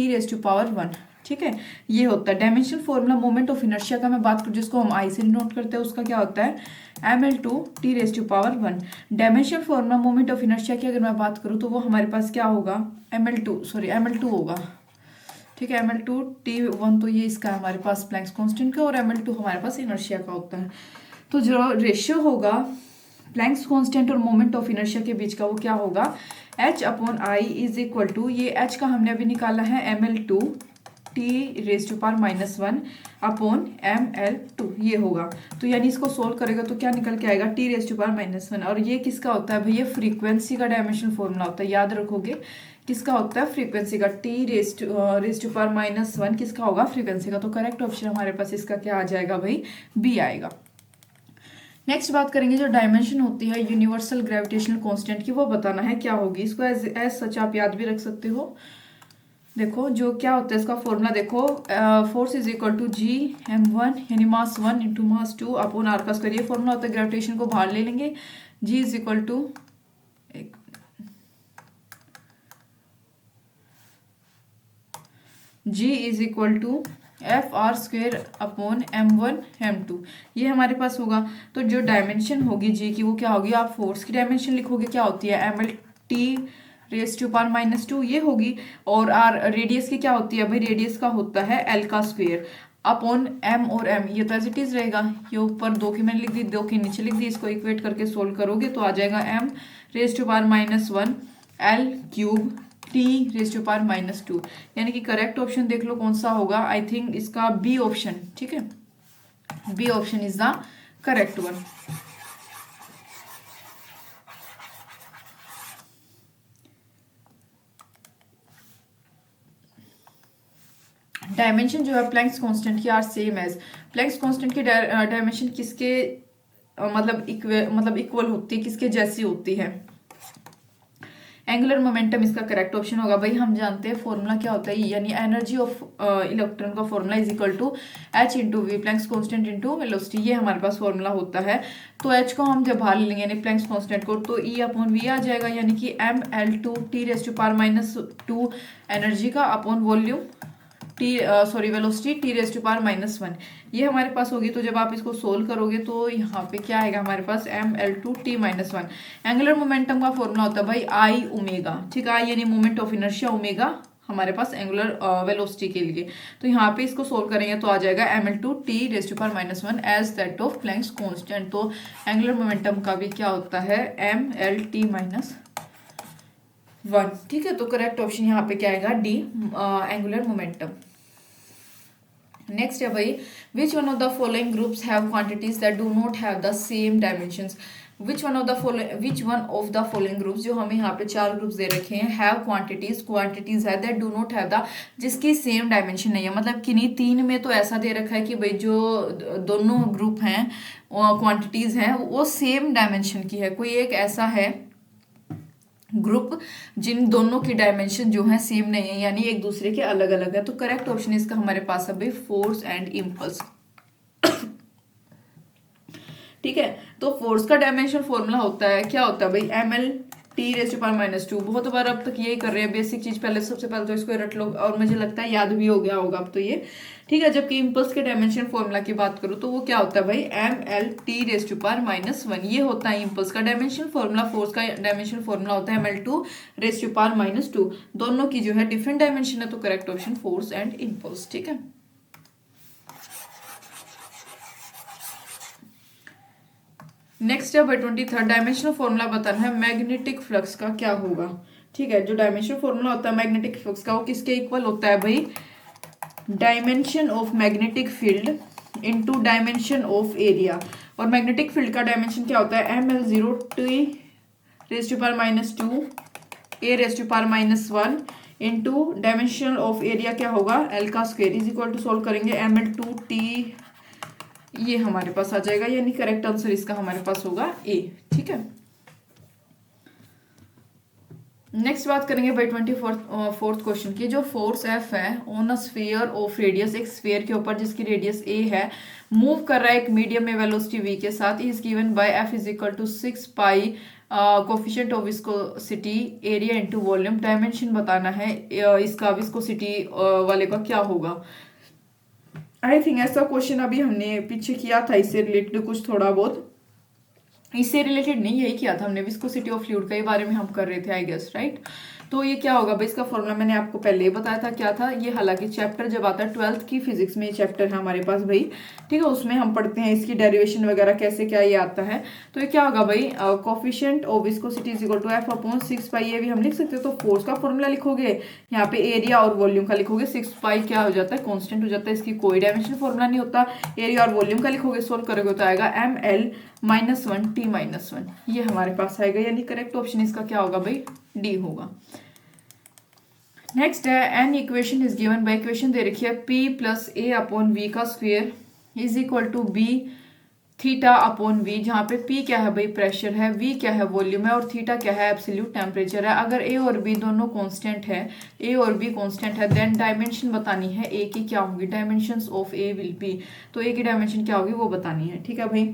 raise to power one, ठीक है, ये होता है dimension formula. Moment of inertia का मैं बात करूँ जिसको हम आई से नोट करते हैं, उसका क्या होता है M L two T raise to power one. Dimension formula moment of inertia की अगर मैं बात करूँ तो वो हमारे पास क्या होगा एम एल टू होगा, ठीक है, M L two T one, तो ये इसका हमारे पास प्लैंक्स कांस्टेंट का, और एम एल टू हमारे पास इनर्शिया का होता है। तो जो रेशियो होगा प्लैंक्स कांस्टेंट और मोमेंट ऑफ इनर्शिया के बीच का वो क्या होगा H upon I is equal to, ये एच का हमने अभी निकाला है M L two T raise to power minus one upon M L two, ये होगा। तो यानी इसको सोल्व करेगा तो क्या निकल के आएगा T raise to power minus one, और ये किसका होता है भैया फ्रीक्वेंसी का डायमेंशन फॉर्मूला होता है, याद रखोगे किसका होता है फ्रीक्वेंसी का, T raise to power minus one किसका होगा फ्रीक्वेंसी का। तो करेक्ट ऑप्शन हमारे पास इसका क्या आ जाएगा भाई बी आएगा। नेक्स्ट बात करेंगे जो डायमेंशन होती है यूनिवर्सल ग्रेविटेशनल कांस्टेंट की, वो बताना है क्या होगी। इसको एज सच आप याद भी रख सकते हो। देखो जो क्या होता है इसका फॉर्मूला देखो, force is equal to G M one यानी mass one into mass two upon R का स्क्वायर, ये फॉर्मूला होता है। ग्रेविटेशन को बाहर ले लेंगे, G is equal to G is equal to F R square upon M one M two, ये हमारे पास होगा। तो जो डायमेंशन होगी जी की वो क्या होगी, आप फोर्स की डायमेंशन लिखोगे क्या होती है M L T raise to power minus two, ये होगी। और आर रेडियस की क्या होती है भाई, रेडियस का होता है एल का स्क्वेयर अपॉन एम, और एम ये तो एज इट इज रहेगा, ये ऊपर दो की मैंने लिख दी, दो की नीचे लिख दी, इसको इक्वेट करके सोल्व करोगे तो आ जाएगा M raise to power minus one L cube T raise to power minus two, यानी कि करेक्ट ऑप्शन देख लो कौन सा होगा, आई थिंक इसका बी ऑप्शन, ठीक है, B option is the correct one. Dimension जो है प्लैंक्स कांस्टेंट की are same as, Planck's constant की डायमेंशन किसके मतलब इक्वल होती है, किसके जैसी होती है, एंगुलर मोमेंटम इसका करेक्ट ऑप्शन होगा। भाई हम जानते हैं फॉर्मूला क्या होता है, यानी एनर्जी ऑफ इलेक्ट्रॉन का formula is equal to H into V Planck's constant into velocity, ये हमारे पास फॉर्मूला होता है। तो एच को हम जब बाहर ले लेंगे यानी प्लैंक्स कांस्टेंट को, तो ई अपॉन वी आ जाएगा, यानी कि M L two T raise to power minus two energy का upon volume velocity T raise to power minus one, ये हमारे पास होगी। तो जब आप इसको सोल्व करोगे तो यहाँ पे क्या आएगा हमारे पास M L two T minus one. Angular momentum का फॉर्मूला होता है भाई आई ओमेगा, ठीक है, आई यानी मोमेंट ऑफ इनर्शिया, ओमेगा हमारे पास एंगुलर वेलोसिटी के लिए। तो यहाँ पे इसको सोल्व करेंगे तो आ जाएगा M L two T raise to power minus one as that of Planck's constant. तो एंगुलर मोमेंटम का भी क्या होता है M L T minus one, ठीक है। तो करेक्ट ऑप्शन यहाँ पे क्या आएगा डी एंगुलर मोमेंटम। नेक्स्ट है भाई, which one of the following groups have quantities that do not have the same dimensions. Which one of the following groups, जो हमें यहाँ पे 4 ग्रुप्स दे रखे हैं, हैव क्वांटिटीज है that do not have the, जिसकी सेम डायमेंशन नहीं है। मतलब किन्हीं 3 में तो ऐसा दे रखा है कि भाई जो दोनों ग्रुप हैं, क्वांटिटीज हैं, वो सेम डायमेंशन की है। कोई एक ऐसा है ग्रुप जिन दोनों की डायमेंशन जो है सेम नहीं है, यानी एक दूसरे के अलग अलग है। तो करेक्ट ऑप्शन इसका हमारे पास है भाई फोर्स एंड इम्पल्स। ठीक है, तो फोर्स का डायमेंशन फॉर्मूला होता है, क्या होता है भाई, mL/T⁻²। बहुत बार अब तक यही कर रहे हैं, बेसिक चीज पहले, सबसे पहले तो इसको रट लो, और मुझे लगता है याद भी हो गया होगा अब तो ये। ठीक है, जबकि इम्पल्स के डायमेंशन फॉर्मूला की बात करूं तो वो क्या होता है भाई, mL/T⁻²। ये होता है इम्पल्स का डायमेंशन फॉर्मूला। फोर्स का डायमेंशन फॉर्मूला होता है mL/2⁻²। दोनों की जो है डिफरेंट डायमेंशन है, तो correct option force and impulse. ठीक है, नेक्स्ट है भाई 23rd, डायमेंशनल फॉर्मूला बताना है मैग्नेटिक फ्लक्स का क्या होगा। ठीक है, जो डायमेंशनल फॉर्मूला होता है मैग्नेटिक फ्लक्स का, वो किसके इक्वल होता है भाई, dimension of magnetic field into dimension of area. और मैग्नेटिक फील्ड का डायमेंशन क्या होता है, mL/T⁻², A⁻⁻1 into dimension of area क्या होगा, L का square, is equal to solve करेंगे mL/2T, ये हमारे पास आ जाएगा, यानी करेक्ट आंसर इसका हमारे पास होगा ए। ठीक है, नेक्स्ट बात करेंगे भाई 24th क्वेश्चन की। जो फोर्स एफ है on a sphere of radius, एक स्फीयर के ऊपर जिसकी रेडियस ए है, मूव कर रहा है एक मीडियम में वेलोसिटी वी के साथ, is given by F is equal to 6 pi coefficient of viscosity area into volume. Dimension बताना है इसका, विस्कोसिटी वाले का क्या होगा। आई थिंक ऐसा क्वेश्चन अभी हमने पीछे किया था, इससे रिलेटेड कुछ थोड़ा बहुत, इससे रिलेटेड नहीं, यही किया था हमने, विस्कोसिटी ऑफ फ्लूइड के बारे में हम कर रहे थे आई गेस, राइट। तो ये क्या होगा भाई, इसका फॉर्मूला मैंने आपको पहले ही बताया था क्या था ये। हालांकि चैप्टर जब आता है 12th की फिजिक्स में, ये चैप्टर है हमारे पास भाई। ठीक है, उसमें हम पढ़ते हैं इसकी डेरिवेशन वगैरह कैसे क्या ये आता है। तो ये क्या होगा भाई, coefficient of viscosity is equal to F/6 pi, ये भी हम लिख सकते हैं। तो फोर्स का फॉर्मूला लिखोगे, यहाँ पे एरिया और वॉल्यूम का लिखोगे। 6 पाई क्या हो जाता है, कॉन्स्टेंट हो जाता है, इसकी कोई डायमेंशन फॉर्मूला नहीं होता। एरिया और वॉल्यूम का लिखोगे, सोल्व करोगे तो आएगा mL-1T-1, ये हमारे पास आएगा, यानी करेक्ट ऑप्शन इसका क्या होगा भाई, डी होगा। नेक्स्ट है, an equation is given by, equation दे रखी है P+A/V का square is equal to B θ/V, जहाँ पे P क्या है भाई, प्रेशर है, V क्या है, वॉल्यूम है, और थीटा क्या है, एब्सोल्यूट टेम्परेचर है। अगर A और B दोनों कांस्टेंट है, A और B कांस्टेंट है, देन डायमेंशन बतानी है A की क्या होगी, dimensions of A will be, तो A की डायमेंशन क्या होगी वो बतानी है। ठीक है भाई,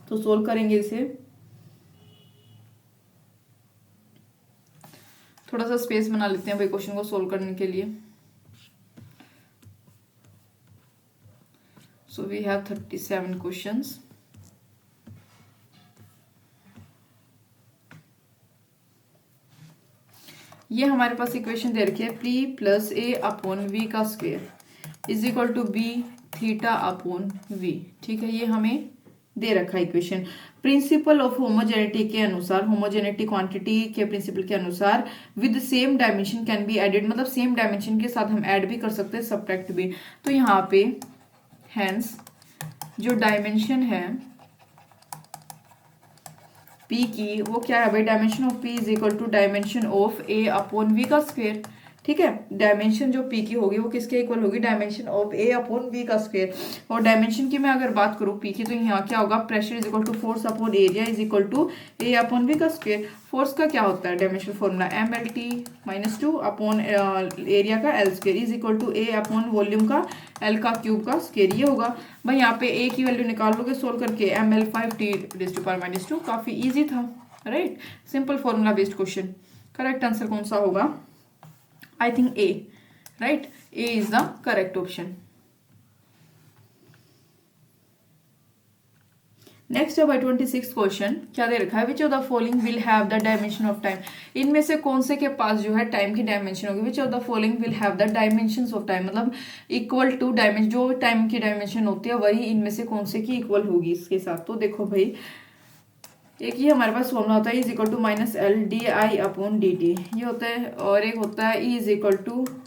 तो सोल्व करेंगे इसे, थोड़ा सा स्पेस बना लेते हैं भाई क्वेश्चन को सोल्व करने के लिए। So we have 37 questions. ये हमारे पास इक्वेशन दे रखी है P+A/V का square is equal to B θ/V। ठीक है, ये हमें दे रखा है इक्वेशन। प्रिंसिपल ऑफ होमोजेनिटी के अनुसार, होमोजेनिटी क्वांटिटी के प्रिंसिपल के अनुसार, with same dimension can be added, मतलब सेम डायमेंशन के साथ हम ऐड भी कर सकते हैं, सब्ट्रैक्ट भी। तो यहाँ पे हेंस जो डायमेंशन है P की, वो क्या है भाई, dimension of P is equal to dimension of A/V का स्क्वायर। ठीक है, डायमेंशन जो P की होगी वो किसके इक्वल होगी, डायमेंशन ऑफ A/V का स्क्वायर। और डायमेंशन की मैं अगर बात करूँ P की, तो यहाँ क्या होगा, pressure is equal to force upon area is equal to A/V का स्क्वायर। फोर्स का क्या होता है dimension formula, mL/T-2 upon area का L square is equal to A/, volume का L का क्यूब का स्क्वायर, ये होगा भाई। यहाँ पे A की वैल्यू निकाल लोगे सोल्व करके, mL/5T⁻², काफी इजी था, right, simple formula based question. Correct answer कौन सा होगा, I think A, right? A is the correct option. Next है भाई 26th क्वेश्चन, क्या दे रखा है, which of the following will have the dimension of time. इनमें से कौन से के पास जो है टाइम की डायमेंशन होगी, which of the following will have the dimensions of time, मतलब इक्वल टू डायमेंशन, जो टाइम की डायमेंशन होती है वही इनमें से कौन से की इक्वल होगी इसके साथ। तो देखो भाई, एक ये हमारे पास फॉर्मूला होता है इज इक्वल टू -L/di/dt, ये होता है, और एक होता है E इज इक्वल टू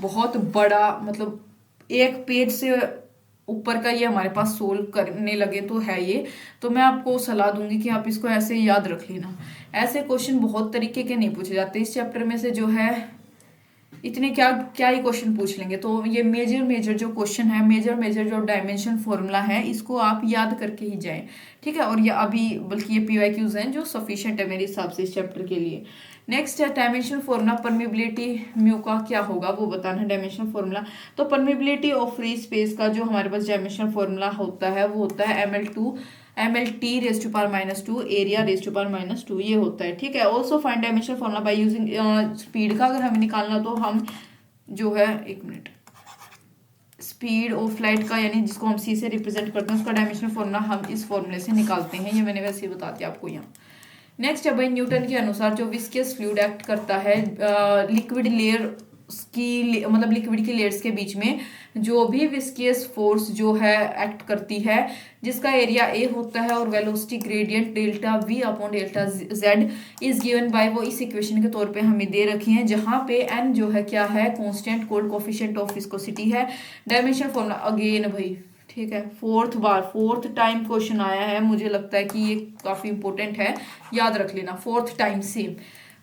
बहुत बड़ा, मतलब एक पेज से ऊपर का ये हमारे पास सोल्व करने लगे तो है ये। तो मैं आपको सलाह दूंगी कि आप इसको ऐसे याद रख लेना। ऐसे क्वेश्चन बहुत तरीके के नहीं पूछे जाते इस चैप्टर में से जो है इतने क्या क्या ही क्वेश्चन पूछ लेंगे। तो ये मेजर मेजर जो क्वेश्चन है, मेजर मेजर जो डायमेंशन फॉर्मूला है, इसको आप याद करके ही जाएं, ठीक है। और ये अभी बल्कि ये PYQs हैं जो सफिशिएंट है मेरे हिसाब से इस चैप्टर के लिए। नेक्स्ट है डायमेंशन फॉर्मूला, परमिबिलिटी म्यू का क्या होगा वो बताना है डायमेंशन फॉर्मूला। तो परमिबिलिटी ऑफ फ्री स्पेस का जो हमारे पास डायमेंशन फॉर्मूला होता है वो होता है ML/T⁻², एरिया⁻², ये होता है, ठीक है। Also find dimension formula by using speed का अगर हमें निकालना तो हम जो है, एक मिनट, स्पीड ऑफ लाइट का यानी जिसको हम C से रिप्रेजेंट करते हैं उसका डायमेंशनल फॉर्मूला हम इस फॉर्मूले से निकालते हैं। ये मैंने वैसे ही बता दिया आपको यहाँ। नेक्स्ट है भाई न्यूटन के अनुसार जो विस्कस फ्लूइड एक्ट करता है लिक्विड लेयर की, मतलब लिक्विड की लेयर्स के बीच में जो भी विस्कियस फोर्स जो है एक्ट करती है, जिसका एरिया A होता है और velocity gradient ΔV/ΔZ is given bye, वो इस इक्वेशन के तौर पे हमें दे रखी है, जहां पे n जो है क्या है, constant cold coefficient of viscosity है। डायमेंशन फॉर्मूला अगेन भाई, ठीक है, फोर्थ टाइम क्वेश्चन आया है, मुझे लगता है कि ये काफी इंपॉर्टेंट है, याद रख लेना, फोर्थ टाइम सेम।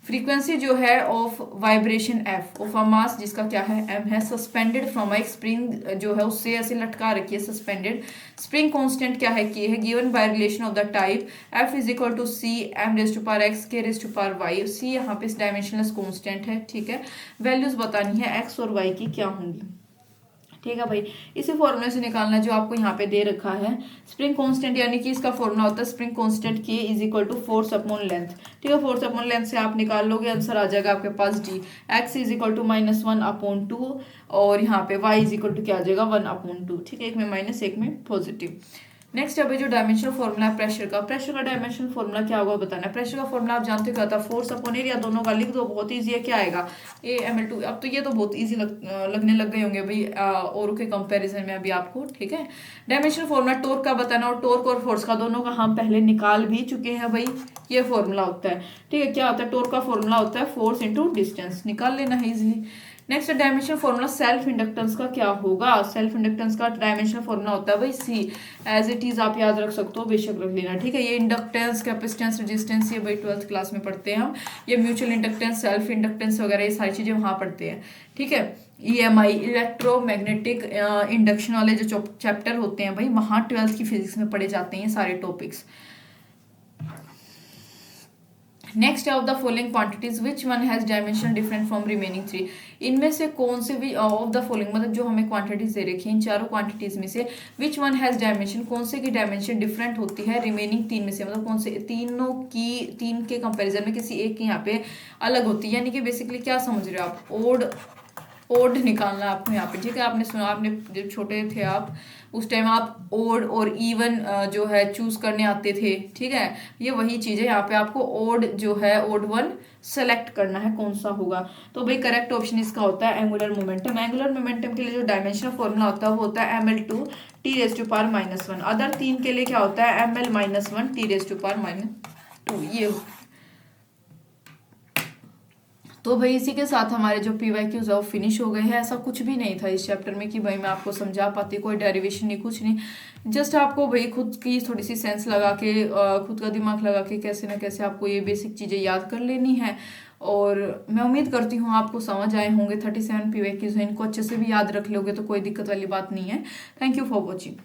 फ्रीक्वेंसी जो है of vibration F of a mass जिसका क्या है M है, सस्पेंडेड फ्रॉम एक स्प्रिंग जो है उससे ऐसे लटका रखी है सस्पेंडेड, स्प्रिंग कांस्टेंट क्या है K है, given by relation of the type F=C m⁻x k⁻y। C यहाँ पे डायमेंशनलेस कांस्टेंट है, ठीक है। वैल्यूज बतानी है x और y की क्या होंगी, ठीक है भाई। इसी फॉर्मूले से निकालना जो आपको यहाँ पे दे रखा है, स्प्रिंग कांस्टेंट यानी कि इसका फॉर्मूला होता है स्प्रिंग कांस्टेंट K = फोर्स/लेंथ, ठीक है। फोर्स/लेंथ से आप निकाल लोगे, आंसर आ जाएगा आपके पास D। x =−1/2 और यहाँ पे y क्या आ जाएगा 1/2, ठीक है, एक में माइनस एक में पॉजिटिव। नेक्स्ट है भाई जो डायमेंशनल फॉर्मूला है प्रेशर का डायमेंशनल फॉर्मूला क्या होगा बताना है। प्रेशर का फॉर्मूला आप जानते हो क्या था, फोर्स/एरिया, दोनों का लिख दो, बहुत ईजी है, क्या आएगा A/ml2। अब तो ये तो बहुत ईजी लगने लग गए होंगे भाई और के कंपैरिजन में अभी आपको, ठीक है। डायमेंशनल फॉर्मूला टॉर्क का बताना, और टॉर्क और फोर्स का दोनों का हम पहले निकाल भी चुके हैं भाई, ये फॉर्मूला होता है, ठीक है। क्या होता है, टॉर्क का फॉर्मूला होता है फोर्स इंटू डिस्टेंस, निकाल लेना है easily. Next dimension formula self inductance का क्या होगा, सेल्फ इंडक्टेंस का डायमेंशन फॉर्मूला होता है भाई C एज इट इज, आप याद रख सकते हो, बेशक रख लेना, ठीक है। ये इंडक्टेंस, कैपेसिटेंस, रेजिस्टेंस ये भाई 12th क्लास में पढ़ते हैं हम, ये म्यूचुअल इंडक्टेंस, सेल्फ इंडक्टेंस वगैरह ये सारी चीजें वहां पढ़ते हैं, ठीक है। EMI इलेक्ट्रोमैग्नेटिक इंडक्शन वाले जो चैप्टर होते हैं भाई वहां 12th की फिजिक्स में पढ़े जाते हैं सारे topics. Next of the following quantities which one has dimension different from remaining 3, इनमें से कौन से भी ऑफ द फॉलोइंग, मतलब जो हमें क्वांटिटीज दे रखी है इन चारों क्वांटिटीज में से विच वन हैज डायमेंशन, कौन से की डायमेंशन डिफरेंट होती है रिमेनिंग 3 में से, मतलब कौन से तीन के कंपैरिजन में किसी एक की यहाँ पे अलग होती है। यानी कि बेसिकली क्या समझ रहे हो आप, ओड निकालना आपको यहाँ पे, ठीक है। आपने सुना, आपने जब छोटे थे आप उस टाइम आप ओड और इवन जो है चूज करने आते थे, ठीक है। ये वही चीज है, यहाँ पे आपको ओड जो है ओड वन सेलेक्ट करना है कौन सा होगा। तो भाई करेक्ट ऑप्शन इसका होता है एंगुलर मोमेंटम। एंगुलर मोमेंटम के लिए जो डायमेंशनल फॉर्मूला होता है वो होता है ml/T⁻⁻1। अदर तीन के लिए क्या होता है ml-1T⁻², ये। तो भाई इसी के साथ हमारे जो PYQs है वो फिनिश हो गए हैं। ऐसा कुछ भी नहीं था इस चैप्टर में कि भाई मैं आपको समझा पाती, कोई डेरिवेशन नहीं, कुछ नहीं, जस्ट आपको भाई खुद की थोड़ी सी सेंस लगा के, खुद का दिमाग लगा के कैसे ना कैसे आपको ये बेसिक चीज़ें याद कर लेनी है। और मैं उम्मीद करती हूँ आपको समझ आए होंगे। 37 PYQs हैं, इनको अच्छे से भी याद रख लोगे तो कोई दिक्कत वाली बात नहीं है। Thank you for watching.